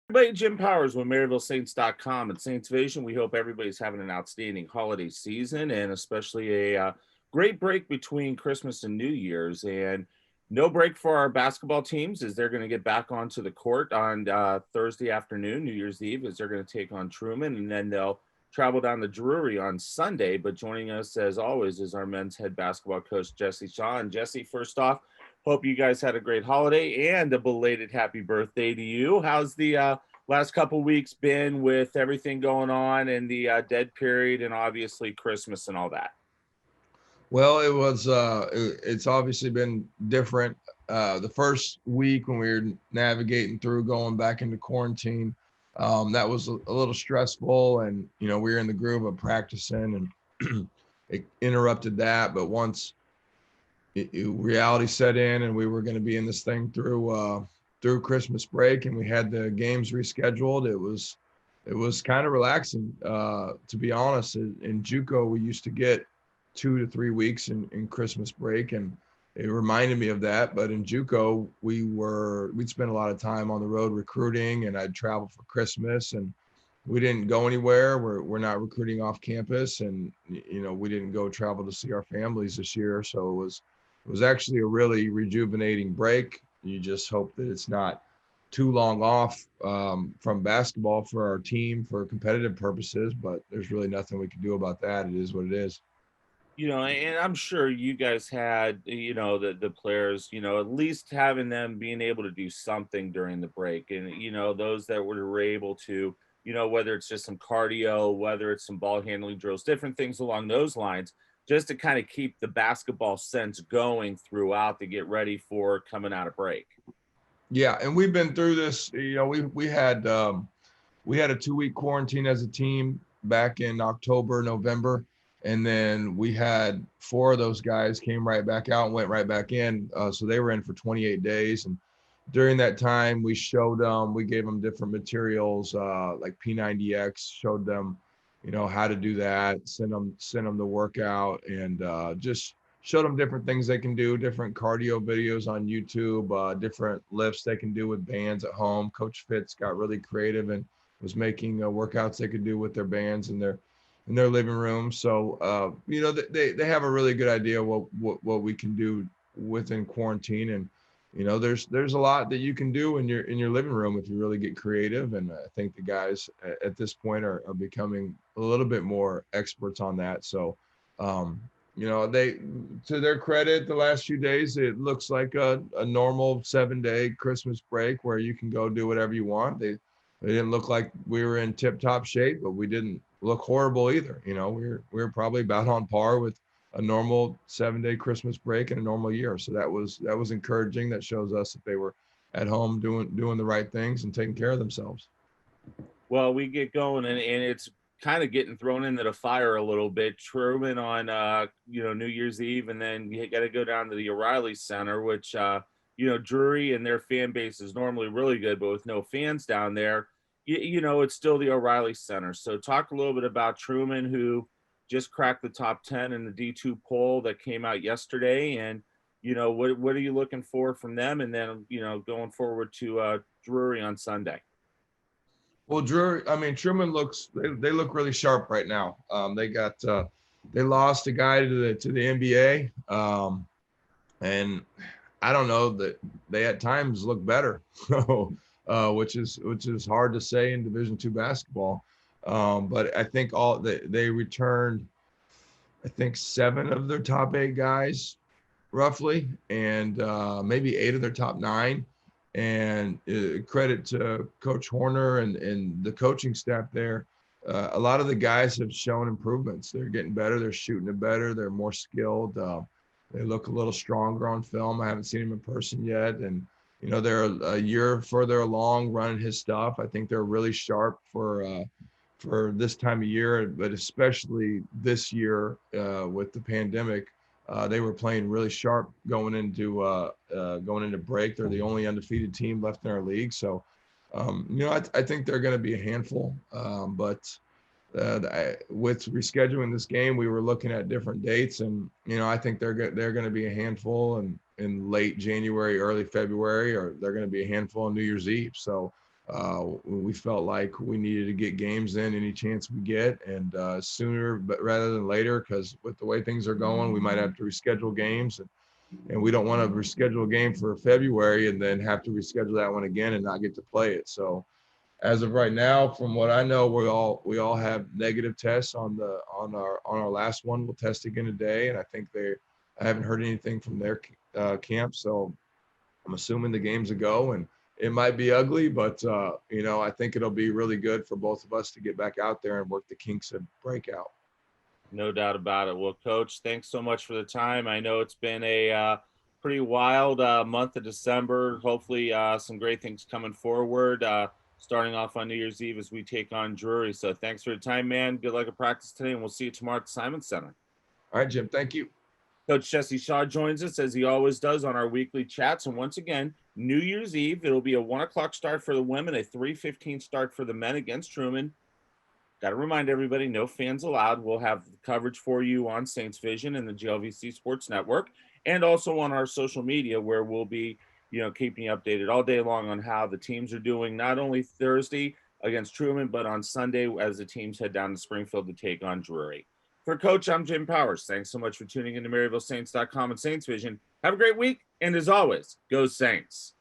Everybody, Jim Powers with MaryvilleSaints.com and Saints Vision. We hope everybody's having an outstanding holiday season and especially a great break between Christmas and New Year's. And no break for our basketball teams as they're going to get back onto the court on Thursday afternoon, New Year's Eve, as they're going to take on Truman. And then they'll travel down to Drury on Sunday. But joining us, as always, is our men's head basketball coach, Jesse Shaw. And Jesse, first off, hope you guys had a great holiday and a belated happy birthday to you. How's the last couple weeks been with everything going on and the dead period and obviously Christmas and all that? Well, it's obviously been different. The first week when we were navigating through going back into quarantine, that was a little stressful, and we were in the groove of practicing, and it interrupted that. But once reality set in, and we were going to be in this thing through Christmas break, and we had the games rescheduled, it was kind of relaxing. To be honest, in JUCO we used to get 2 to 3 weeks in Christmas break, and it reminded me of that. But in JUCO, we'd spend a lot of time on the road recruiting, and I'd travel for Christmas, and we didn't go anywhere. We're not recruiting off campus, and we didn't go travel to see our families this year. So it was actually a really rejuvenating break. You just hope that it's not too long off from basketball for our team for competitive purposes, but there's really nothing we can do about that. It is what it is. And I'm sure you guys had, the players, at least having them being able to do something during the break. And, those that were able to, whether it's just some cardio, whether it's some ball handling drills, different things along those lines, just to kind of keep the basketball sense going throughout to get ready for coming out of break. Yeah, and we've been through this. We had a 2 week quarantine as a team back in October, November, and then we had four of those guys came right back out and went right back in. So they were in for 28 days, and during that time, we gave them different materials like P90X, showed them, how to do that, send them the workout, and just showed them different things they can do, different cardio videos on YouTube, different lifts they can do with bands at home. Coach Fitz got really creative and was making workouts they could do with their bands in their living room. So they have a really good idea what we can do within quarantine, and there's a lot that you can do in your living room if you really get creative. And I think the guys at this point are becoming a little bit more experts on that. So they, to their credit, the last few days it looks like a normal 7-day Christmas break where you can go do whatever you want. They didn't look like we were in tip top shape, but we didn't look horrible either. We were probably about on par with a normal 7-day Christmas break in a normal year. So that was encouraging. That shows us that they were at home doing the right things and taking care of themselves. Well, we get going, and it's kind of getting thrown into the fire a little bit. Truman on New Year's Eve, and then you got to go down to the O'Reilly Center, which Drury and their fan base is normally really good, but with no fans down there, it's still the O'Reilly Center. So talk a little bit about Truman, who just cracked the top 10 in the D2 poll that came out yesterday, and what are you looking for from them, and then going forward to Drury on Sunday. Well, Truman they look really sharp right now. They lost a guy to the NBA, and I don't know that they at times look better, which is hard to say in Division II basketball. But I think they returned, I think 7 of their top 8 guys roughly, and maybe 8 of their top 9. And credit to Coach Horner and the coaching staff there. A lot of the guys have shown improvements. They're getting better. They're shooting it better. They're more skilled. They look a little stronger on film. I haven't seen them in person yet. And, they're a year further along running his stuff. I think they're really sharp for this time of year, but especially this year with the pandemic. They were playing really sharp going into break. They're the only undefeated team left in our league, so I think they're going to be a handful. But with rescheduling this game, we were looking at different dates, and I think they're going to be a handful in late January, early February, or they're going to be a handful on New Year's Eve. So We felt like we needed to get games in any chance we get, and sooner but rather than later, because with the way things are going, we might have to reschedule games, and we don't want to reschedule a game for February and then have to reschedule that one again and not get to play it. So as of right now, from what I know, we all have negative tests on our last one. We'll test again today, and I haven't heard anything from their camp, so I'm assuming the game's a go, and it might be ugly, but I think it'll be really good for both of us to get back out there and work the kinks of breakout. No doubt about it. Well, Coach, thanks so much for the time. I know it's been a pretty wild month of December. Hopefully, some great things coming forward. Starting off on New Year's Eve as we take on Drury. So thanks for your time, man. Good luck at practice today, and we'll see you tomorrow at the Simon Center. All right, Jim. Thank you. Coach Jesse Shaw joins us as he always does on our weekly chats. And once again, New Year's Eve, it'll be a 1 o'clock start for the women, a 3:15 start for the men against Truman. Got to remind everybody, no fans allowed. We'll have coverage for you on Saints Vision and the GLVC Sports Network, and also on our social media, where we'll be, keeping you updated all day long on how the teams are doing, not only Thursday against Truman, but on Sunday as the teams head down to Springfield to take on Drury. For Coach, I'm Jim Powers. Thanks so much for tuning in to MaryvilleSaints.com and Saints Vision. Have a great week, and as always, go Saints.